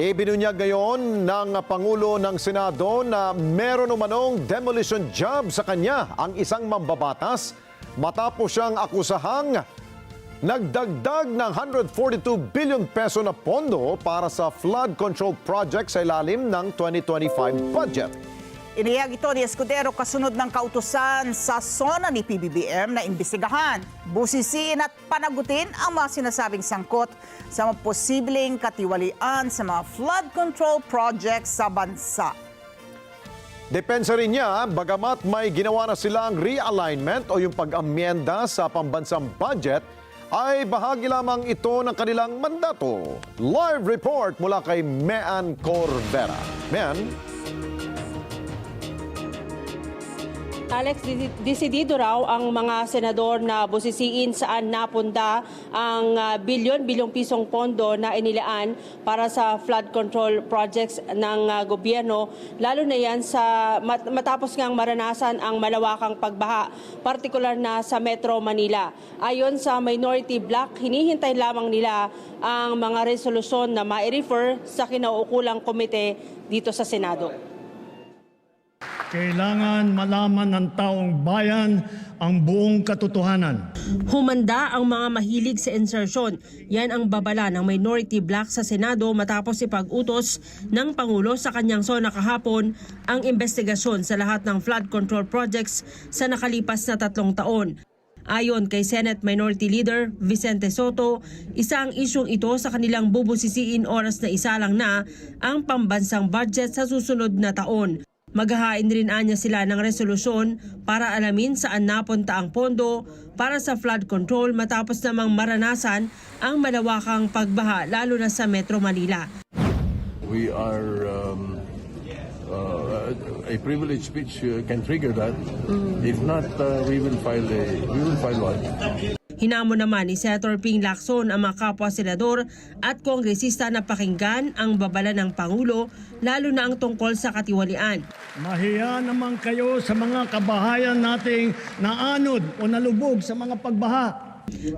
Ibinunyag ngayon ng Pangulo ng Senado na meron umanong demolition job sa kanya ang isang mambabatas matapos siyang akusahang nagdagdag ng 142 billion peso na pondo para sa flood control project sa ilalim ng 2025 budget. Inihag ito ni Escudero kasunod ng kautusan sa SONA ni PBBM na imbestigahan, busisiin at panagutin ang mga sinasabing sangkot sa mga posibleng katiwalian sa mga flood control projects sa bansa. Depensa rin niya, bagamat may ginawa na silang realignment o yung pag-amyenda sa pambansang budget, ay bahagi lamang ito ng kanilang mandato. Live report mula kay Mean Corbera. Mean? Alex, desidido raw ang mga senador na busisiin saan napunta ang bilyong pisong pondo na inilaan para sa flood control projects ng gobyerno, lalo na yan sa matapos ngang maranasan ang malawakang pagbaha, partikular na sa Metro Manila. Ayon sa Minority Bloc, hinihintay lamang nila ang mga resolusyon na mai-refer sa kinauukulang komite dito sa Senado. Kailangan malaman ng taong bayan ang buong katotohanan. Humanda ang mga mahilig sa insertion. Yan ang babala ng Minority Bloc sa Senado matapos ipag-utos ng Pangulo sa kanyang SONA kahapon ang investigasyon sa lahat ng flood control projects sa nakalipas na 3 taon. Ayon kay Senate Minority Leader Vicente Soto, isang isyong ito sa kanilang bubusisiin oras na isa lang na ang pambansang budget sa susunod na taon. Maghahain rin anya sila ng resolusyon para alamin saan napunta ang pondo para sa flood control matapos namang maranasan ang malawakang pagbaha lalo na sa Metro Manila. We are a privilege speech can trigger that. If not, we will file one. Hinamon naman ni Senator Ping Lacson ang mga kapwa-senador at kongresista na pakinggan ang babala ng Pangulo, lalo na ang tungkol sa katiwalian. Mahiya naman kayo sa mga kabahayan nating naanod o nalubog sa mga pagbaha.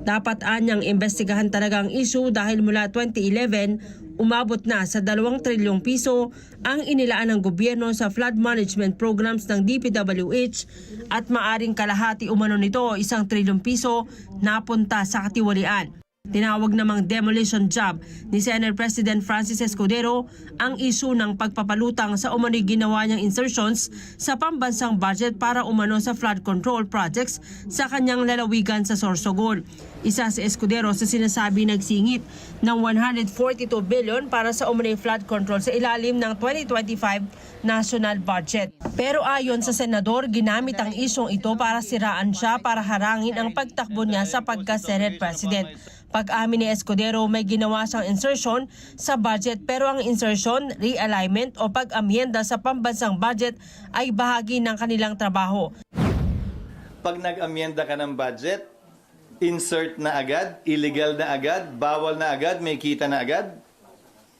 Dapat anyang imbestigahan talaga ang issue dahil mula 2011, umabot na sa 2 trilyong piso ang inilaan ng gobyerno sa flood management programs ng DPWH at maaring kalahati umano nito 1 trilyong piso napunta sa katiwalian. Tinawag namang demolition job ni Senate President Francis Escudero ang issue ng pagpapalutang sa umano'y ginawa niyang insertions sa pambansang budget para umano sa flood control projects sa kanyang lalawigan sa Sorsogon. Isa si Escudero sa sinasabi nagsingit ng 142 billion para sa umano'y flood control sa ilalim ng 2025 national budget. Pero ayon sa senador, ginamit ang isyong ito para siraan siya para harangin ang pagtakbo niya sa pagka-Senate President. Pag-amin ni Escudero, may ginawa siyang insertion sa budget pero ang insertion, realignment o pag-amyenda sa pambansang budget ay bahagi ng kanilang trabaho. Pag nag-amyenda ka ng budget, insert na agad, illegal na agad, bawal na agad, may kita na agad,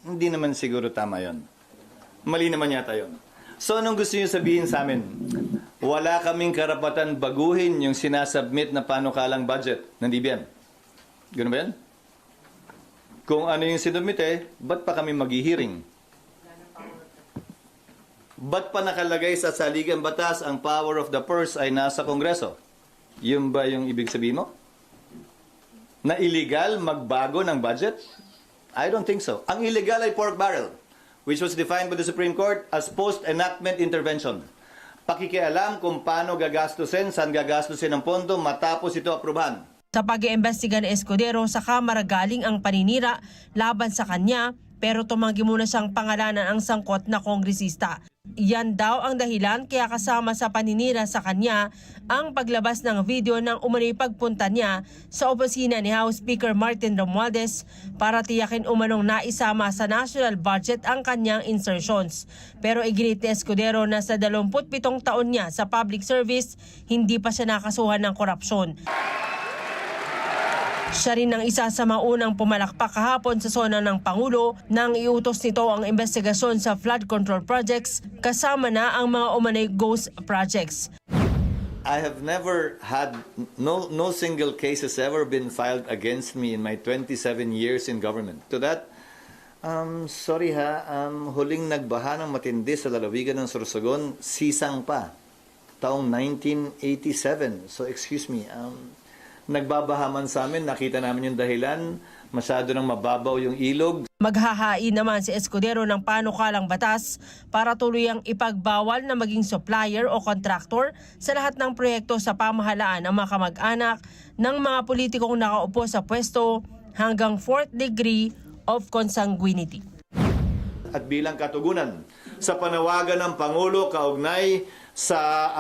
hindi naman siguro tama yon. Mali naman yata yon. So anong gusto niyo sabihin sa amin? Wala kaming karapatan baguhin yung sinasubmit na panukalang budget ng DBM. Gano'n ba yan? Kung ano yung sinumite, ba't pa kami maghihiring? Ba't pa nakalagay sa saligang batas ang power of the purse ay nasa Kongreso? Yun ba yung ibig sabihin mo? Na illegal magbago ng budget? I don't think so. Ang illegal ay pork barrel, which was defined by the Supreme Court as post-enactment intervention. Pakikialam kung paano gagastusin, saan gagastusin ang pondo matapos ito aprubahan. Sa pag-iimbestiga ni Escudero sa Kamara galing ang paninira laban sa kanya pero tumanggi muna siyang pangalanan ang sangkot na kongresista. Yan daw ang dahilan kaya kasama sa paninira sa kanya ang paglabas ng video ng umano'y pagpunta niya sa opisina ni House Speaker Martin Romualdez para tiyakin umanong naisama sa national budget ang kanyang insertions. Pero iginit ni Escudero na sa 27 taon niya sa public service, hindi pa siya nakasuhan ng korupsyon. Siya rin ang isa sa maunang pumalakpak kahapon sa SONA ng Pangulo nang iutos nito ang investigasyon sa flood control projects kasama na ang mga umano'y ghost projects. I have never had, no single case has ever been filed against me in my 27 years in government. To that, Sorry ha, huling nagbaha ng matindi sa lalawigan ng Sorsogon, sisang pa, taong 1987. So excuse me, nagbabaha man sa amin, nakita namin yung dahilan, masyado nang mababaw yung ilog. Maghahain naman si Escudero ng panukalang batas para tuluyang ipagbawal na maging supplier o contractor sa lahat ng proyekto sa pamahalaan ng mga kamag-anak ng mga politikong nakaupo sa pwesto hanggang 4th degree of consanguinity. At bilang katugunan sa panawagan ng Pangulo kaugnay sa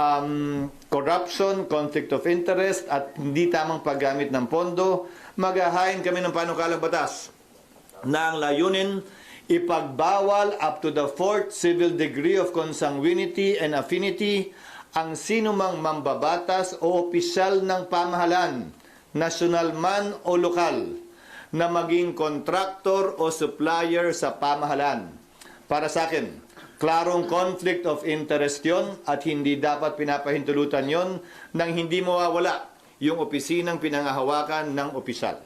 corruption, conflict of interest at hindi tamang paggamit ng pondo, maghahain kami ng panukalang batas na ang layunin ipagbawal up to the 4th civil degree of consanguinity and affinity ang sinumang mambabatas o opisyal ng pamahalaan, nasyonal man o lokal, na maging kontraktor o supplier sa pamahalaan. Para sa akin, klarong conflict of interest yon at hindi dapat pinapahintulutan yon nang hindi mawawala yung opisinang pinangahawakan ng opisyal.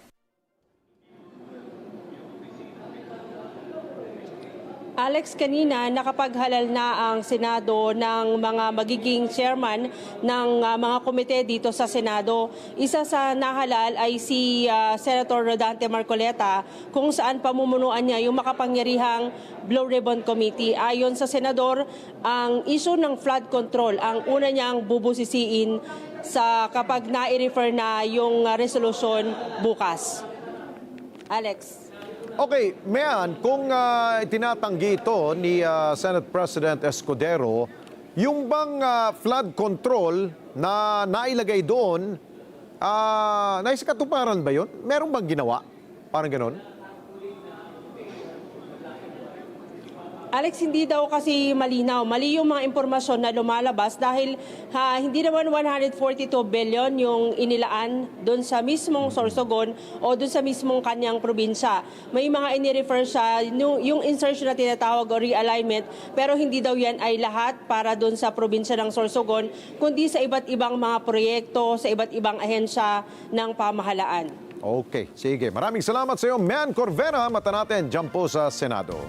Alex, kanina nakapaghalal na ang Senado ng mga magiging chairman ng mga komite dito sa Senado. Isa sa nahalal ay si Senator Rodante Marcoleta kung saan pamumunuan niya yung makapangyarihang Blue Ribbon Committee. Ayon sa Senador, ang issue ng flood control ang una niyang bubusisiin sa kapag na-refer na yung resolusyon bukas. Alex. Okay, Mayan, kung itinatanggi ito ni Senate President Escudero, yung bang flood control na nailagay doon, naisikatuparan ba yun? Meron bang ginawa? Parang ganon? Alex, hindi daw kasi malinaw. Mali yung mga impormasyon na lumalabas dahil hindi naman 142 billion yung inilaan doon sa mismong Sorsogon o doon sa mismong kanyang probinsya. May mga inirefer siya, yung insertion na tinatawag o realignment, pero hindi daw yan ay lahat para doon sa probinsya ng Sorsogon, kundi sa iba't ibang mga proyekto, sa iba't ibang ahensya ng pamahalaan. Okay, sige. Maraming salamat sa iyo, Mayan Corvera. Mata natin dyan po sa Senado.